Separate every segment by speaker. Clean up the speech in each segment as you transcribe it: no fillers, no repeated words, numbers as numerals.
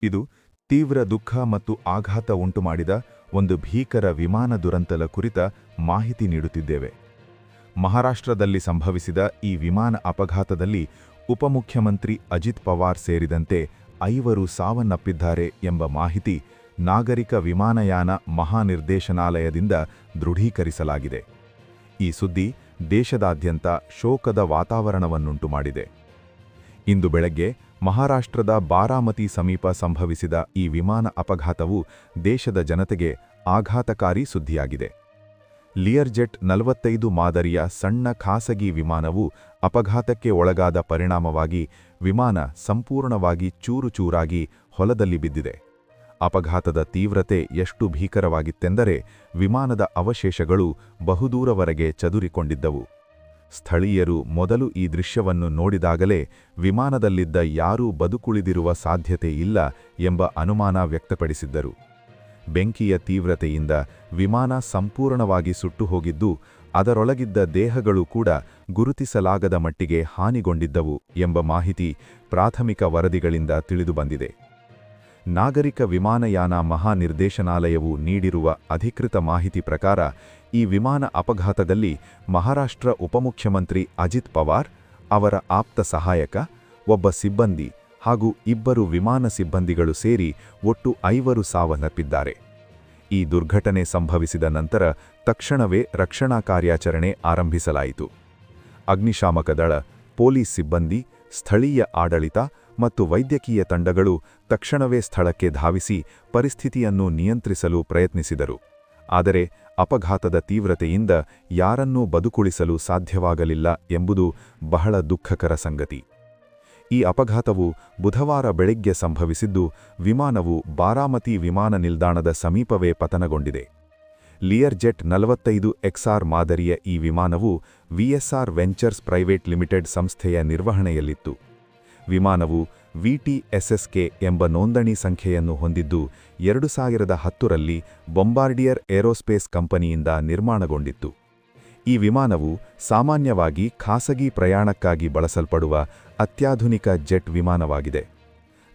Speaker 1: ಇದು ತೀವ್ರ ದುಃಖ ಮತ್ತು ಆಘಾತ ಉಂಟುಮಾಡಿದ ಒಂದು ಭೀಕರ ವಿಮಾನ ದುರಂತದ ಕುರಿತ ಮಾಹಿತಿ ನೀಡುತ್ತಿದ್ದೇವೆ. ಮಹಾರಾಷ್ಟ್ರದಲ್ಲಿ ಸಂಭವಿಸಿದ ಈ ವಿಮಾನ ಅಪಘಾತದಲ್ಲಿ ಉಪಮುಖ್ಯಮಂತ್ರಿ ಅಜಿತ್ ಪವಾರ್ ಸೇರಿದಂತೆ 5 ಸಾವನ್ನಪ್ಪಿದ್ದಾರೆ ಎಂಬ ಮಾಹಿತಿ ನಾಗರಿಕ ವಿಮಾನಯಾನ ಮಹಾನಿರ್ದೇಶನಾಲಯದಿಂದ ದೃಢೀಕರಿಸಲಾಗಿದೆ. ಈ ಸುದ್ದಿ ದೇಶದಾದ್ಯಂತ ಶೋಕದ ವಾತಾವರಣವನ್ನುಂಟು ಮಾಡಿದೆ. ಇಂದು ಬೆಳಗ್ಗೆ ಮಹಾರಾಷ್ಟ್ರದ ಬಾರಾಮತಿ ಸಮೀಪ ಸಂಭವಿಸಿದ ಈ ವಿಮಾನ ಅಪಘಾತವು ದೇಶದ ಜನತೆಗೆ ಆಘಾತಕಾರಿ ಸುದ್ದಿಯಾಗಿದೆ. ಲಿಯರ್ಜೆಟ್ 45 ಮಾದರಿಯ ಸಣ್ಣ ಖಾಸಗಿ ವಿಮಾನವು ಅಪಘಾತಕ್ಕೆ ಒಳಗಾದ ಪರಿಣಾಮವಾಗಿ ವಿಮಾನ ಸಂಪೂರ್ಣವಾಗಿ ಚೂರುಚೂರಾಗಿ ಹೊಲದಲ್ಲಿ ಬಿದ್ದಿದೆ. ಅಪಘಾತದ ತೀವ್ರತೆ ಎಷ್ಟು ಭೀಕರವಾಗಿತ್ತೆಂದರೆ ವಿಮಾನದ ಅವಶೇಷಗಳು ಬಹುದೂರವರೆಗೆ ಚದುರಿಕೊಂಡಿದ್ದವು. ಸ್ಥಳೀಯರು ಮೊದಲು ಈ ದೃಶ್ಯವನ್ನು ನೋಡಿದಾಗಲೇ ವಿಮಾನದಲ್ಲಿದ್ದ ಯಾರೂ ಬದುಕುಳಿದಿರುವ ಸಾಧ್ಯತೆ ಇಲ್ಲ ಎಂಬ ಅನುಮಾನ ವ್ಯಕ್ತಪಡಿಸಿದ್ದರು. ಬೆಂಕಿಯ ತೀವ್ರತೆಯಿಂದ ವಿಮಾನ ಸಂಪೂರ್ಣವಾಗಿ ಸುಟ್ಟುಹೋಗಿದ್ದು, ಅದರೊಳಗಿದ್ದ ದೇಹಗಳು ಕೂಡ ಗುರುತಿಸಲಾಗದ ಮಟ್ಟಿಗೆ ಹಾನಿಗೊಂಡಿದ್ದವು ಎಂಬ ಮಾಹಿತಿ ಪ್ರಾಥಮಿಕ ವರದಿಗಳಿಂದ ತಿಳಿದುಬಂದಿದೆ. ನಾಗರಿಕ ವಿಮಾನಯಾನ ಮಹಾನಿರ್ದೇಶನಾಲಯವು ನೀಡಿರುವ ಅಧಿಕೃತ ಮಾಹಿತಿ ಪ್ರಕಾರ ಈ ವಿಮಾನ ಅಪಘಾತದಲ್ಲಿ ಮಹಾರಾಷ್ಟ್ರ ಉಪಮುಖ್ಯಮಂತ್ರಿ ಅಜಿತ್ ಪವಾರ್, ಅವರ ಆಪ್ತ ಸಹಾಯಕ, ಒಬ್ಬ ಸಿಬ್ಬಂದಿ ಹಾಗೂ 2 ವಿಮಾನ ಸಿಬ್ಬಂದಿಗಳು ಸೇರಿ ಒಟ್ಟು 5 ಸಾವನ್ನಪ್ಪಿದ್ದಾರೆ. ಈ ದುರ್ಘಟನೆ ಸಂಭವಿಸಿದ ನಂತರ ತಕ್ಷಣವೇ ರಕ್ಷಣಾ ಕಾರ್ಯಾಚರಣೆ ಆರಂಭಿಸಲಾಯಿತು. ಅಗ್ನಿಶಾಮಕ ದಳ, ಪೊಲೀಸ್ ಸಿಬ್ಬಂದಿ, ಸ್ಥಳೀಯ ಆಡಳಿತ ಮತ್ತು ವೈದ್ಯಕೀಯ ತಂಡಗಳು ತಕ್ಷಣವೇ ಸ್ಥಳಕ್ಕೆ ಧಾವಿಸಿ ಪರಿಸ್ಥಿತಿಯನ್ನು ನಿಯಂತ್ರಿಸಲು ಪ್ರಯತ್ನಿಸಿದರು. ಆದರೆ ಅಪಘಾತದ ತೀವ್ರತೆಯಿಂದ ಯಾರನ್ನೂ ಬದುಕುಳಿಸಲು ಸಾಧ್ಯವಾಗಲಿಲ್ಲ ಎಂಬುದು ಬಹಳ ದುಃಖಕರ ಸಂಗತಿ. ಈ ಅಪಘಾತವು ಬುಧವಾರ ಬೆಳಗ್ಗೆ ಸಂಭವಿಸಿದ್ದು, ವಿಮಾನವು ಬಾರಾಮತಿ ವಿಮಾನ ನಿಲ್ದಾಣದ ಸಮೀಪವೇ ಪತನಗೊಂಡಿದೆ. ಲಿಯರ್ಜೆಟ್ 45 XR ಮಾದರಿಯ ಈ ವಿಮಾನವು ವಿಎಸ್ಆರ್ ವೆಂಚರ್ಸ್ ಪ್ರೈವೇಟ್ ಲಿಮಿಟೆಡ್ ಸಂಸ್ಥೆಯ ನಿರ್ವಹಣೆಯಲ್ಲಿತ್ತು. ವಿಮಾನವು VTSSK ಎಂಬ ನೋಂದಣಿ ಸಂಖ್ಯೆಯನ್ನು ಹೊಂದಿದ್ದು 2010ರಲ್ಲಿ ಬೊಂಬಾರ್ಡಿಯರ್ ಏರೋಸ್ಪೇಸ್ ಕಂಪನಿಯಿಂದ ನಿರ್ಮಾಣಗೊಂಡಿತ್ತು. ಈ ವಿಮಾನವು ಸಾಮಾನ್ಯವಾಗಿ ಖಾಸಗಿ ಪ್ರಯಾಣಕ್ಕಾಗಿ ಬಳಸಲ್ಪಡುವ ಅತ್ಯಾಧುನಿಕ ಜೆಟ್ ವಿಮಾನವಾಗಿದೆ.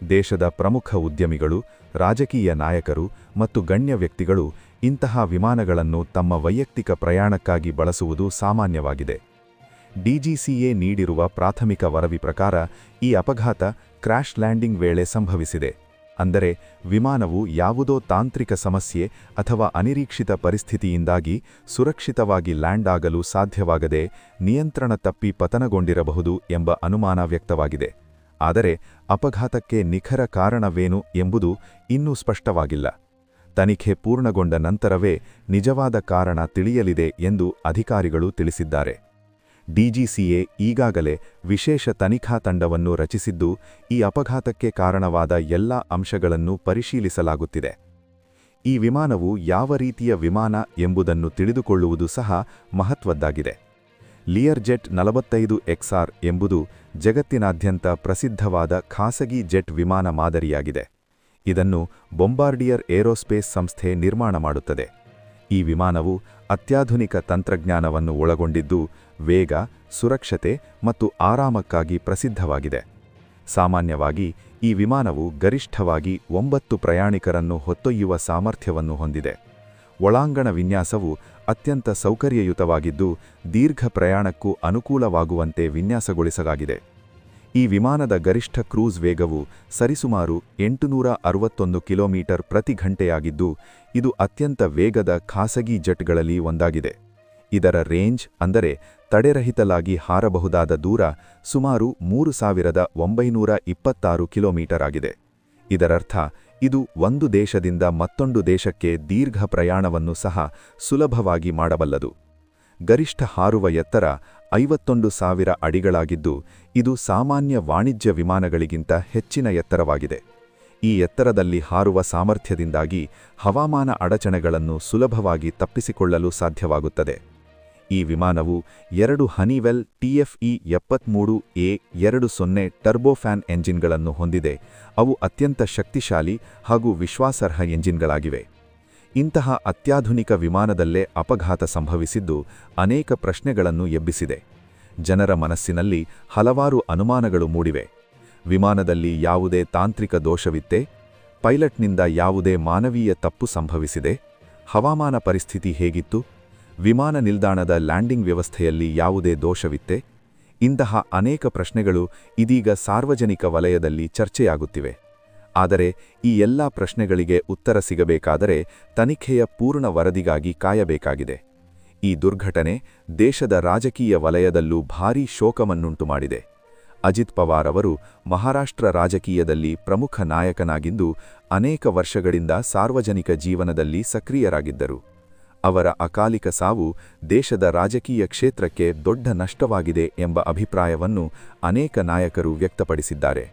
Speaker 1: ದೇಶದ ಪ್ರಮುಖ ಉದ್ಯಮಿಗಳು, ರಾಜಕೀಯ ನಾಯಕರು ಮತ್ತು ಗಣ್ಯ ವ್ಯಕ್ತಿಗಳು ಇಂತಹ ವಿಮಾನಗಳನ್ನು ತಮ್ಮ ವೈಯಕ್ತಿಕ ಪ್ರಯಾಣಕ್ಕಾಗಿ ಬಳಸುವುದು ಸಾಮಾನ್ಯವಾಗಿದೆ. DGCA ನೀಡಿರುವ ಪ್ರಾಥಮಿಕ ವರದಿ ಪ್ರಕಾರ ಈ ಅಪಘಾತ ಕ್ರ್ಯಾಶ್ ಲ್ಯಾಂಡಿಂಗ್ ವೇಳೆ ಸಂಭವಿಸಿದೆ. ಅಂದರೆ ವಿಮಾನವು ಯಾವುದೋ ತಾಂತ್ರಿಕ ಸಮಸ್ಯೆ ಅಥವಾ ಅನಿರೀಕ್ಷಿತ ಪರಿಸ್ಥಿತಿಯಿಂದಾಗಿ ಸುರಕ್ಷಿತವಾಗಿ ಲ್ಯಾಂಡ್ ಆಗಲು ಸಾಧ್ಯವಾಗದೆ ನಿಯಂತ್ರಣ ತಪ್ಪಿ ಪತನಗೊಂಡಿರಬಹುದು ಎಂಬ ಅನುಮಾನ ವ್ಯಕ್ತವಾಗಿದೆ. ಆದರೆ ಅಪಘಾತಕ್ಕೆ ನಿಖರ ಕಾರಣವೇನು ಎಂಬುದು ಇನ್ನೂ ಸ್ಪಷ್ಟವಾಗಿಲ್ಲ. ತನಿಖೆ ಪೂರ್ಣಗೊಂಡ ನಂತರವೇ ನಿಜವಾದ ಕಾರಣ ತಿಳಿಯಲಿದೆ ಎಂದು ಅಧಿಕಾರಿಗಳು ತಿಳಿಸಿದ್ದಾರೆ. DGCA ಈಗಾಗಲೇ ವಿಶೇಷ ತನಿಖಾ ತಂಡವನ್ನು ರಚಿಸಿದ್ದು, ಈ ಅಪಘಾತಕ್ಕೆ ಕಾರಣವಾದ ಎಲ್ಲ ಅಂಶಗಳನ್ನು ಪರಿಶೀಲಿಸಲಾಗುತ್ತಿದೆ. ಈ ವಿಮಾನವು ಯಾವ ರೀತಿಯ ವಿಮಾನ ಎಂಬುದನ್ನು ತಿಳಿದುಕೊಳ್ಳುವುದು ಸಹ ಮಹತ್ವದ್ದಾಗಿದೆ. ಲಿಯರ್ಜೆಟ್ 45 XR ಎಂಬುದು ಜಗತ್ತಿನಾದ್ಯಂತ ಪ್ರಸಿದ್ಧವಾದ ಖಾಸಗಿ ಜೆಟ್ ವಿಮಾನ ಮಾದರಿಯಾಗಿದೆ. ಇದನ್ನು ಬೊಂಬಾರ್ಡಿಯರ್ ಏರೋಸ್ಪೇಸ್ ಸಂಸ್ಥೆ ನಿರ್ಮಾಣ ಮಾಡುತ್ತದೆ. ಈ ವಿಮಾನವು ಅತ್ಯಾಧುನಿಕ ತಂತ್ರಜ್ಞಾನವನ್ನು ಒಳಗೊಂಡಿದ್ದು, ವೇಗ, ಸುರಕ್ಷತೆ ಮತ್ತು ಆರಾಮಕ್ಕಾಗಿ ಪ್ರಸಿದ್ಧವಾಗಿದೆ. ಸಾಮಾನ್ಯವಾಗಿ ಈ ವಿಮಾನವು ಗರಿಷ್ಠವಾಗಿ 9 ಪ್ರಯಾಣಿಕರನ್ನು ಹೊತ್ತೊಯ್ಯುವ ಸಾಮರ್ಥ್ಯವನ್ನು ಹೊಂದಿದೆ. ಒಳಾಂಗಣ ವಿನ್ಯಾಸವು ಅತ್ಯಂತ ಸೌಕರ್ಯಯುತವಾಗಿದ್ದು, ದೀರ್ಘ ಪ್ರಯಾಣಕ್ಕೂ ಅನುಕೂಲವಾಗುವಂತೆ ವಿನ್ಯಾಸಗೊಳಿಸಲಾಗಿದೆ. ಈ ವಿಮಾನದ ಗರಿಷ್ಠ ಕ್ರೂಸ್ ವೇಗವು ಸರಿಸುಮಾರು 861 ಕಿಲೋಮೀಟರ್ ಪ್ರತಿ ಗಂಟೆಯಾಗಿದ್ದು, ಇದು ಅತ್ಯಂತ ವೇಗದ ಖಾಸಗಿ ಜೆಟ್ಗಳಲ್ಲಿ ಒಂದಾಗಿದೆ. ಇದರ ರೇಂಜ್, ಅಂದರೆ ತಡೆರಹಿತಲಾಗಿ ಹಾರಬಹುದಾದ ದೂರ, ಸುಮಾರು 3926 ಕಿಲೋಮೀಟರ್ ಆಗಿದೆ. ಇದರರ್ಥ ಇದು ಒಂದು ದೇಶದಿಂದ ಮತ್ತೊಂದು ದೇಶಕ್ಕೆ ದೀರ್ಘ ಪ್ರಯಾಣವನ್ನು ಸಹ ಸುಲಭವಾಗಿ ಮಾಡಬಲ್ಲದು. ಗರಿಷ್ಠ ಹಾರುವ ಎತ್ತರ 51,000 ಅಡಿಗಳಾಗಿದ್ದು, ಇದು ಸಾಮಾನ್ಯ ವಾಣಿಜ್ಯ ವಿಮಾನಗಳಿಗಿಂತ ಹೆಚ್ಚಿನ ಎತ್ತರವಾಗಿದೆ. ಈ ಎತ್ತರದಲ್ಲಿ ಹಾರುವ ಸಾಮರ್ಥ್ಯದಿಂದಾಗಿ ಹವಾಮಾನ ಅಡಚಣೆಗಳನ್ನು ಸುಲಭವಾಗಿ ತಪ್ಪಿಸಿಕೊಳ್ಳಲು ಸಾಧ್ಯವಾಗುತ್ತದೆ. ಈ ವಿಮಾನವು 2 ಹನಿವೆಲ್ TFE-73A-20 ಟರ್ಬೋಫ್ಯಾನ್ ಎಂಜಿನ್ಗಳನ್ನು ಹೊಂದಿದೆ. ಅವು ಅತ್ಯಂತ ಶಕ್ತಿಶಾಲಿ ಹಾಗೂ ವಿಶ್ವಾಸಾರ್ಹ ಎಂಜಿನ್ಗಳಾಗಿವೆ. ಇಂತಹ ಅತ್ಯಾಧುನಿಕ ವಿಮಾನದಲ್ಲೇ ಅಪಘಾತ ಸಂಭವಿಸಿದ್ದು ಅನೇಕ ಪ್ರಶ್ನೆಗಳನ್ನು ಎಬ್ಬಿಸಿದೆ. ಜನರ ಮನಸ್ಸಿನಲ್ಲಿ ಹಲವಾರು ಅನುಮಾನಗಳು ಮೂಡಿವೆ. ವಿಮಾನದಲ್ಲಿ ಯಾವುದೇ ತಾಂತ್ರಿಕ ದೋಷವಿತ್ತೇ? ಪೈಲಟ್ನಿಂದ ಯಾವುದೇ ಮಾನವೀಯ ತಪ್ಪು ಸಂಭವಿಸಿದೆ? ಹವಾಮಾನ ಪರಿಸ್ಥಿತಿ ಹೇಗಿತ್ತು? ವಿಮಾನ ನಿಲ್ದಾಣದ ಲ್ಯಾಂಡಿಂಗ್ ವ್ಯವಸ್ಥೆಯಲ್ಲಿ ಯಾವುದೇ ದೋಷವಿತ್ತೆ? ಇಂತಹ ಅನೇಕ ಪ್ರಶ್ನೆಗಳು ಇದೀಗ ಸಾರ್ವಜನಿಕ ವಲಯದಲ್ಲಿ ಚರ್ಚೆಯಾಗುತ್ತಿವೆ. ಆದರೆ ಈ ಎಲ್ಲಾ ಪ್ರಶ್ನೆಗಳಿಗೆ ಉತ್ತರ ಸಿಗಬೇಕಾದರೆ ತನಿಖೆಯ ಪೂರ್ಣ ವರದಿಗಾಗಿ ಕಾಯಬೇಕಾಗಿದೆ. ಈ ದುರ್ಘಟನೆ ದೇಶದ ರಾಜಕೀಯ ವಲಯದಲ್ಲೂ ಭಾರೀ ಶೋಕವನ್ನುಂಟುಮಾಡಿದೆ. ಅಜಿತ್ ಪವಾರ್ ಅವರು ಮಹಾರಾಷ್ಟ್ರ ರಾಜಕೀಯದಲ್ಲಿ ಪ್ರಮುಖ ನಾಯಕನಾಗಿದ್ದು ಅನೇಕ ವರ್ಷಗಳಿಂದ ಸಾರ್ವಜನಿಕ ಜೀವನದಲ್ಲಿ ಸಕ್ರಿಯರಾಗಿದ್ದರು. ಅವರ ಅಕಾಲಿಕ ಸಾವು ದೇಶದ ರಾಜಕೀಯ ಕ್ಷೇತ್ರಕ್ಕೆ ದೊಡ್ಡ ನಷ್ಟವಾಗಿದೆ ಎಂಬ ಅಭಿಪ್ರಾಯವನ್ನು ಅನೇಕ ನಾಯಕರು ವ್ಯಕ್ತಪಡಿಸಿದ್ದಾರೆ.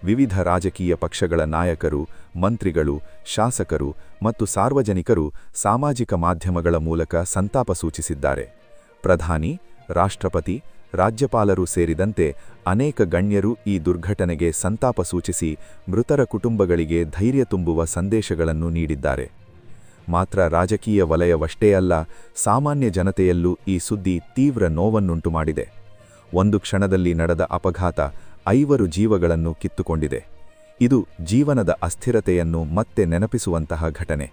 Speaker 1: ವಿವಿಧ ರಾಜಕೀಯ ಪಕ್ಷಗಳ ನಾಯಕರು, ಮಂತ್ರಿಗಳು, ಶಾಸಕರು ಮತ್ತು ಸಾರ್ವಜನಿಕರು ಸಾಮಾಜಿಕ ಮಾಧ್ಯಮಗಳ ಮೂಲಕ ಸಂತಾಪ ಸೂಚಿಸಿದ್ದಾರೆ. ಪ್ರಧಾನಿ, ರಾಷ್ಟ್ರಪತಿ, ರಾಜ್ಯಪಾಲರು ಸೇರಿದಂತೆ ಅನೇಕ ಗಣ್ಯರು ಈ ದುರ್ಘಟನೆಗೆ ಸಂತಾಪ ಸೂಚಿಸಿ ಮೃತರ ಕುಟುಂಬಗಳಿಗೆ ಧೈರ್ಯ ತುಂಬುವ ಸಂದೇಶಗಳನ್ನು ನೀಡಿದ್ದಾರೆ. ಮಾತ್ರ ರಾಜಕೀಯ ವಲಯವಷ್ಟೇ ಅಲ್ಲ, ಸಾಮಾನ್ಯ ಜನತೆಯಲ್ಲೂ ಈ ಸುದ್ದಿ ತೀವ್ರ ನೋವನ್ನುಂಟುಮಾಡಿದೆ. ಒಂದು ಕ್ಷಣದಲ್ಲಿ ನಡೆದ ಅಪಘಾತ 5 ಜೀವಗಳನ್ನು ಕಿತ್ತುಕೊಂಡಿದೆ. ಇದು ಜೀವನದ ಅಸ್ಥಿರತೆಯನ್ನು ಮತ್ತೆ ನೆನಪಿಸುವಂತಹ ಘಟನೆ.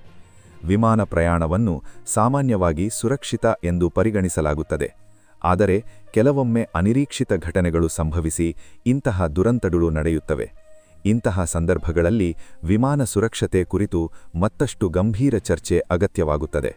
Speaker 1: ವಿಮಾನ ಪ್ರಯಾಣವನ್ನು ಸಾಮಾನ್ಯವಾಗಿ ಸುರಕ್ಷಿತ ಎಂದು ಪರಿಗಣಿಸಲಾಗುತ್ತದೆ. ಆದರೆ ಕೆಲವೊಮ್ಮೆ ಅನಿರೀಕ್ಷಿತ ಘಟನೆಗಳು ಸಂಭವಿಸಿ ಇಂತಹ ದುರಂತಗಳು ನಡೆಯುತ್ತವೆ. ಇಂತಹ ಸಂದರ್ಭಗಳಲ್ಲಿ ವಿಮಾನ ಸುರಕ್ಷತೆ ಕುರಿತು ಮತ್ತಷ್ಟು ಗಂಭೀರ ಚರ್ಚೆ ಅಗತ್ಯವಾಗುತ್ತದೆ.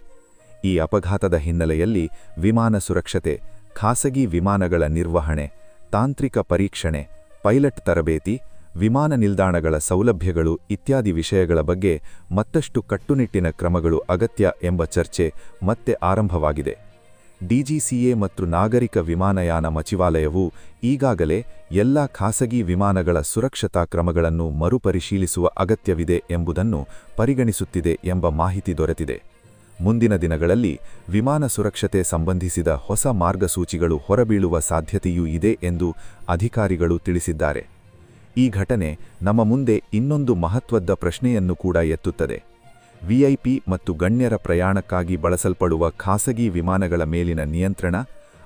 Speaker 1: ಈ ಅಪಘಾತದ ಹಿನ್ನೆಲೆಯಲ್ಲಿ ವಿಮಾನ ಸುರಕ್ಷತೆ, ಖಾಸಗಿ ವಿಮಾನಗಳ ನಿರ್ವಹಣೆ, ತಾಂತ್ರಿಕ ಪರೀಕ್ಷಣೆ, ಪೈಲಟ್ ತರಬೇತಿ, ವಿಮಾನ ನಿಲ್ದಾಣಗಳ ಸೌಲಭ್ಯಗಳು ಇತ್ಯಾದಿ ವಿಷಯಗಳ ಬಗ್ಗೆ ಮತ್ತಷ್ಟು ಕಟ್ಟುನಿಟ್ಟಿನ ಕ್ರಮಗಳು ಅಗತ್ಯ ಎಂಬ ಚರ್ಚೆ ಮತ್ತೆ ಆರಂಭವಾಗಿದೆ. ಡಿಜಿಸಿಎ ಮತ್ತು ನಾಗರಿಕ ವಿಮಾನಯಾನ ಸಚಿವಾಲಯವು ಈಗಾಗಲೇ ಎಲ್ಲಾ ಖಾಸಗಿ ವಿಮಾನಗಳ ಸುರಕ್ಷತಾ ಕ್ರಮಗಳನ್ನು ಮರುಪರಿಶೀಲಿಸುವ ಅಗತ್ಯವಿದೆ ಎಂಬುದನ್ನು ಪರಿಗಣಿಸುತ್ತಿದೆ ಎಂಬ ಮಾಹಿತಿ ದೊರೆತಿದೆ. ಮುಂದಿನ ದಿನಗಳಲ್ಲಿ ವಿಮಾನ ಸುರಕ್ಷತೆ ಸಂಬಂಧಿಸಿದ ಹೊಸ ಮಾರ್ಗಸೂಚಿಗಳು ಹೊರಬೀಳುವ ಸಾಧ್ಯತೆಯೂ ಇದೆ ಎಂದು ಅಧಿಕಾರಿಗಳು ತಿಳಿಸಿದ್ದಾರೆ. ಈ ಘಟನೆ ನಮ್ಮ ಮುಂದೆ ಇನ್ನೊಂದು ಮಹತ್ವದ ಪ್ರಶ್ನೆಯನ್ನು ಕೂಡ ಎತ್ತುತ್ತದೆ. ವಿಐಪಿ ಮತ್ತು ಗಣ್ಯರ ಪ್ರಯಾಣಕ್ಕಾಗಿ ಬಳಸಲ್ಪಡುವ ಖಾಸಗಿ ವಿಮಾನಗಳ ಮೇಲಿನ ನಿಯಂತ್ರಣ,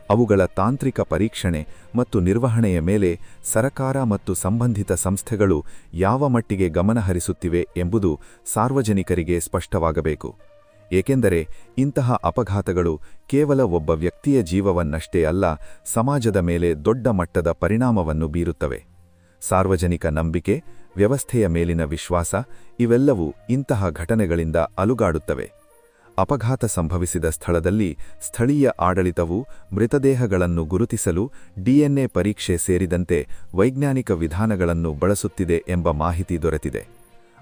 Speaker 1: ಅವುಗಳ ತಾಂತ್ರಿಕ ಪರೀಕ್ಷಣೆ ಮತ್ತು ನಿರ್ವಹಣೆಯ ಮೇಲೆ ಸರಕಾರ ಮತ್ತು ಸಂಬಂಧಿತ ಸಂಸ್ಥೆಗಳು ಯಾವ ಮಟ್ಟಿಗೆ ಗಮನಹರಿಸುತ್ತಿವೆ ಎಂಬುದು ಸಾರ್ವಜನಿಕರಿಗೆ ಸ್ಪಷ್ಟವಾಗಬೇಕು. ಏಕೆಂದರೆ ಇಂತಹ ಅಪಘಾತಗಳು ಕೇವಲ ಒಬ್ಬ ವ್ಯಕ್ತಿಯ ಜೀವವನ್ನಷ್ಟೇ ಅಲ್ಲ, ಸಮಾಜದ ಮೇಲೆ ದೊಡ್ಡ ಮಟ್ಟದ ಪರಿಣಾಮವನ್ನು ಬೀರುತ್ತವೆ. ಸಾರ್ವಜನಿಕ ನಂಬಿಕೆ, ವ್ಯವಸ್ಥೆಯ ಮೇಲಿನ ವಿಶ್ವಾಸ ಇವೆಲ್ಲವೂ ಇಂತಹ ಘಟನೆಗಳಿಂದ ಅಲುಗಾಡುತ್ತವೆ. ಅಪಘಾತ ಸಂಭವಿಸಿದ ಸ್ಥಳದಲ್ಲಿ ಸ್ಥಳೀಯ ಆಡಳಿತವು ಮೃತದೇಹಗಳನ್ನು ಗುರುತಿಸಲು ಡಿಎನ್ಎ ಪರೀಕ್ಷೆ ಸೇರಿದಂತೆ ವೈಜ್ಞಾನಿಕ ವಿಧಾನಗಳನ್ನು ಬಳಸುತ್ತಿದೆ ಎಂಬ ಮಾಹಿತಿ ದೊರೆತಿದೆ.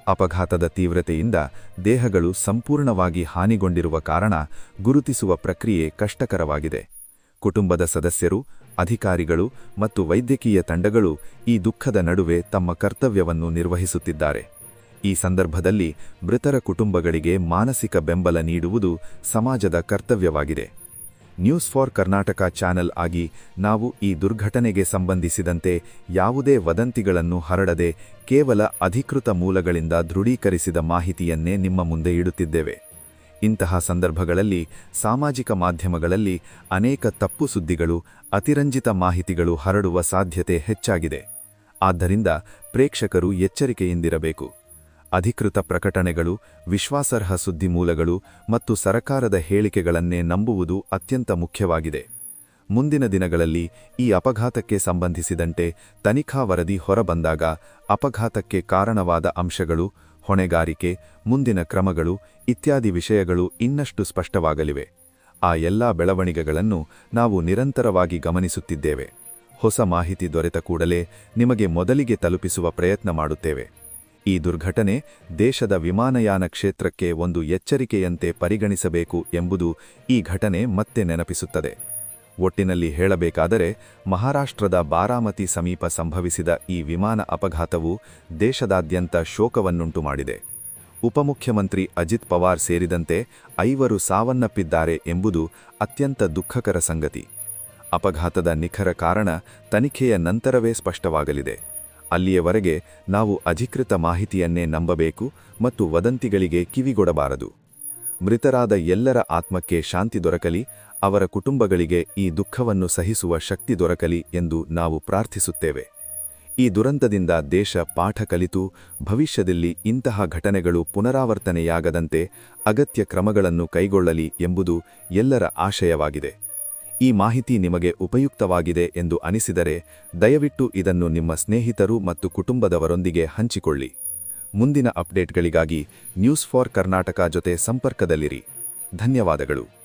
Speaker 1: ಅಪಘಾತದ ತೀವ್ರತೆಯಿಂದ ದೇಹಗಳು ಸಂಪೂರ್ಣವಾಗಿ ಹಾನಿಗೊಂಡಿರುವ ಕಾರಣ ಗುರುತಿಸುವ ಪ್ರಕ್ರಿಯೆ ಕಷ್ಟಕರವಾಗಿದೆ. ಕುಟುಂಬದ ಸದಸ್ಯರು, ಅಧಿಕಾರಿಗಳು ಮತ್ತು ವೈದ್ಯಕೀಯ ತಂಡಗಳು ಈ ದುಃಖದ ನಡುವೆ ತಮ್ಮ ಕರ್ತವ್ಯವನ್ನು ನಿರ್ವಹಿಸುತ್ತಿದ್ದಾರೆ. ಈ ಸಂದರ್ಭದಲ್ಲಿ ಮೃತರ ಕುಟುಂಬಗಳಿಗೆ ಮಾನಸಿಕ ಬೆಂಬಲ ನೀಡುವುದು ಸಮಾಜದ ಕರ್ತವ್ಯವಾಗಿದೆ. ನ್ಯೂಸ್ ಫಾರ್ ಕರ್ನಾಟಕ ಚಾನೆಲ್ ಆಗಿ ನಾವು ಈ ದುರ್ಘಟನೆಗೆ ಸಂಬಂಧಿಸಿದಂತೆ ಯಾವುದೇ ವದಂತಿಗಳನ್ನು ಹರಡದೆ ಕೇವಲ ಅಧಿಕೃತ ಮೂಲಗಳಿಂದ ದೃಢೀಕರಿಸಿದ ಮಾಹಿತಿಯನ್ನೇ ನಿಮ್ಮ ಮುಂದೆ ಇಡುತ್ತಿದ್ದೇವೆ. ಇಂತಹ ಸಂದರ್ಭಗಳಲ್ಲಿ ಸಾಮಾಜಿಕ ಮಾಧ್ಯಮಗಳಲ್ಲಿ ಅನೇಕ ತಪ್ಪು ಸುದ್ದಿಗಳು, ಅತಿರಂಜಿತ ಮಾಹಿತಿಗಳು ಹರಡುವ ಸಾಧ್ಯತೆ ಹೆಚ್ಚಾಗಿದೆ. ಆದ್ದರಿಂದ ಪ್ರೇಕ್ಷಕರು ಎಚ್ಚರಿಕೆಯಿಂದಿರಬೇಕು. ಅಧಿಕೃತ ಪ್ರಕಟಣೆಗಳು, ವಿಶ್ವಾಸಾರ್ಹ ಸುದ್ದಿಮೂಲಗಳು ಮತ್ತು ಸರಕಾರದ ಹೇಳಿಕೆಗಳನ್ನೇ ನಂಬುವುದು ಅತ್ಯಂತ ಮುಖ್ಯವಾಗಿದೆ. ಮುಂದಿನ ದಿನಗಳಲ್ಲಿ ಈ ಅಪಘಾತಕ್ಕೆ ಸಂಬಂಧಿಸಿದಂತೆ ತನಿಖಾ ವರದಿ ಹೊರಬಂದಾಗ ಅಪಘಾತಕ್ಕೆ ಕಾರಣವಾದ ಅಂಶಗಳು, ಹೊಣೆಗಾರಿಕೆ, ಮುಂದಿನ ಕ್ರಮಗಳು ಇತ್ಯಾದಿ ವಿಷಯಗಳು ಇನ್ನಷ್ಟು ಸ್ಪಷ್ಟವಾಗಲಿವೆ. ಆ ಎಲ್ಲಾ ಬೆಳವಣಿಗೆಗಳನ್ನು ನಾವು ನಿರಂತರವಾಗಿ ಗಮನಿಸುತ್ತಿದ್ದೇವೆ. ಹೊಸ ಮಾಹಿತಿ ದೊರೆತ ಕೂಡಲೇ ನಿಮಗೆ ಮೊದಲಿಗೆ ತಲುಪಿಸುವ ಪ್ರಯತ್ನ ಮಾಡುತ್ತೇವೆ. ಈ ದುರ್ಘಟನೆ ದೇಶದ ವಿಮಾನಯಾನ ಕ್ಷೇತ್ರಕ್ಕೆ ಒಂದು ಎಚ್ಚರಿಕೆಯಂತೆ ಪರಿಗಣಿಸಬೇಕು ಎಂಬುದು ಈ ಘಟನೆ ಮತ್ತೆ ನೆನಪಿಸುತ್ತದೆ. ಒಟ್ಟಿನಲ್ಲಿ ಹೇಳಬೇಕಾದರೆ ಮಹಾರಾಷ್ಟ್ರದ ಬಾರಾಮತಿ ಸಮೀಪ ಸಂಭವಿಸಿದ ಈ ವಿಮಾನ ಅಪಘಾತವು ದೇಶದಾದ್ಯಂತ ಶೋಕವನ್ನುಂಟುಮಾಡಿದೆ. ಉಪಮುಖ್ಯಮಂತ್ರಿ ಅಜಿತ್ ಪವಾರ್ ಸೇರಿದಂತೆ 5 ಸಾವನ್ನಪ್ಪಿದ್ದಾರೆ ಎಂಬುದು ಅತ್ಯಂತ ದುಃಖಕರ ಸಂಗತಿ. ಅಪಘಾತದ ನಿಖರ ಕಾರಣ ತನಿಖೆಯ ನಂತರವೇ ಸ್ಪಷ್ಟವಾಗಲಿದೆ. ಅಲ್ಲಿಯವರೆಗೆ ನಾವು ಅಧಿಕೃತ ಮಾಹಿತಿಯನ್ನೇ ನಂಬಬೇಕು ಮತ್ತು ವದಂತಿಗಳಿಗೆ ಕಿವಿಗೊಡಬಾರದು. ಮೃತರಾದ ಎಲ್ಲರ ಆತ್ಮಕ್ಕೆ ಶಾಂತಿ ದೊರಕಲಿ, ಅವರ ಕುಟುಂಬಗಳಿಗೆ ಈ ದುಃಖವನ್ನು ಸಹಿಸುವ ಶಕ್ತಿ ದೊರಕಲಿ ಎಂದು ನಾವು ಪ್ರಾರ್ಥಿಸುತ್ತೇವೆ. ಈ ದುರಂತದಿಂದ ದೇಶ ಪಾಠ ಕಲಿತು ಭವಿಷ್ಯದಲ್ಲಿ ಇಂತಹ ಘಟನೆಗಳು ಪುನರಾವರ್ತನೆಯಾಗದಂತೆ ಅಗತ್ಯ ಕ್ರಮಗಳನ್ನು ಕೈಗೊಳ್ಳಲಿ ಎಂಬುದು ಎಲ್ಲರ ಆಶಯವಾಗಿದೆ. ಈ ಮಾಹಿತಿ ನಿಮಗೆ ಉಪಯುಕ್ತವಾಗಿದೆ ಎಂದು ಅನಿಸಿದರೆ ದಯವಿಟ್ಟು ಇದನ್ನು ನಿಮ್ಮ ಸ್ನೇಹಿತರು ಮತ್ತು ಕುಟುಂಬದವರೊಂದಿಗೆ ಹಂಚಿಕೊಳ್ಳಿ. ಮುಂದಿನ ಅಪ್ಡೇಟ್ಗಳಿಗಾಗಿ ನ್ಯೂಸ್ ಫಾರ್ ಕರ್ನಾಟಕ ಜೊತೆ ಸಂಪರ್ಕದಲ್ಲಿರಿ. ಧನ್ಯವಾದಗಳು.